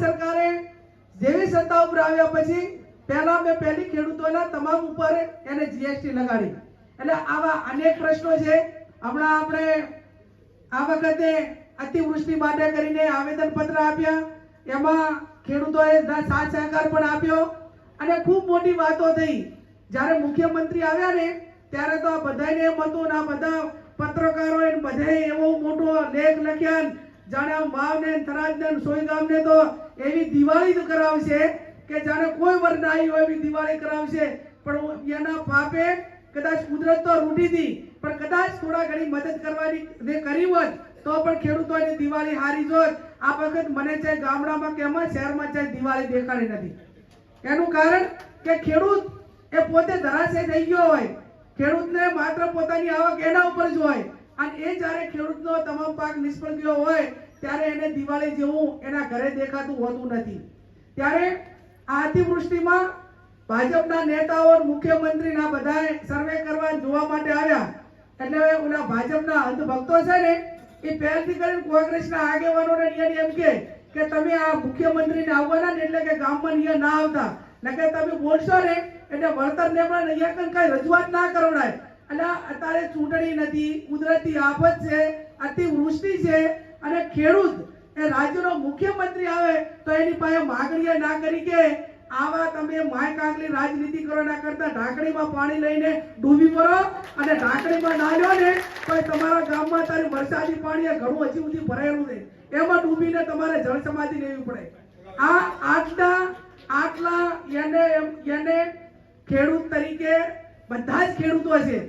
સરકારે જેવી સત્તા ઉપર આવ્યા પછી પહેલી ખેડૂતોના તમામ ઉપર એને જીએસટી લગાડી. એટલે આવા અનેક પ્રશ્નો છે. હમણાં આપણે આ વખતે અતિવૃષ્ટિ માટે કરીને આવેદન પત્ર આપ્યા, એમાં ખેડૂતોએ સાથ સહકાર પણ આપ્યો અને ખૂબ મોટી વાતો થઈ. જ્યારે મુખ્યમંત્રી આવ્યા ને ત્યારે તો બધાને એમ હતું ને, આ બધા પત્રકારોએ બધાએ એવો મોટો લેખ લખ્યા, જાણે માવને થરાદને સોયગામને તો એવી દિવાળી જ કરાવશે કે જાણે કોઈ વર ના આવી હોય એવી દિવાળી કરાવશે. પણ એના પાપે કદાચ કુદરત તો રૂટી હતી, પણ કદાચ થોડા ઘણી મદદ કરવાની કરી હોત તો પણ ખેડૂતોની દિવાળી હારી જોત. આ વખત મને ચાહે ગામડામાં કે શહેરમાં ચાહે દિવાળી દેખાડી નથી. એનું કારણ કે ખેડૂત એ પોતે ધરાશય થઈ ગયો હોય. ખેડૂતને માત્ર પોતાની આવક એના ઉપર જ હોય અને એ જ્યારે ખેડૂતનો તમામ પાક નિષ્ફળ ગયો હોય ત્યારે એને દિવાળી જેવું એના ઘરે દેખાતું હોતું નથી. ત્યારે આ અતિવૃષ્ટિમાં ભાજપના નેતાઓ મુખ્યમંત્રીના બધા સર્વે કરવા જોવા માટે આવ્યા. એટલે ઓલા ભાજપના અંધભક્તો છે ને એ પહેલથી કરીને કોંગ્રેસના આગેવાનોને એમ કે તમે આ મુખ્યમંત્રીને આવવાના ને એટલે કે ગામમાં અહીંયા ના આવતા, નકર તમે બોલશો ને એટલે વળતરને પણ અહીંયા કઈ રજૂઆત ના કરવડાય. એટલે અત્યારે ચૂંટણી નથી, કુદરતી આફત છે, અતિવૃષ્ટિ છે અને ખેડૂત એ રાજ્યનો મુખ્યમંત્રી આવે તો એની પાસે માગણીઓ ના કરી કે આવા તમે માય કાંકલી રાજનીતિ કરો ના કરતા ઢાંકણીમાં પાણી લઈને ડૂબી પડો અને ઢાંકણીમાં ના લ્યો ને તો તમારા ગામમાં તારી વરસાદી પાણી ઘણું હજી સુધી ભરાયેલું છે, એમાં ડૂબીને તમારે જળ સમાધિ લેવી પડે. આ આટલા એને ખેડૂત તરીકે બધા જ ખેડૂતો છે.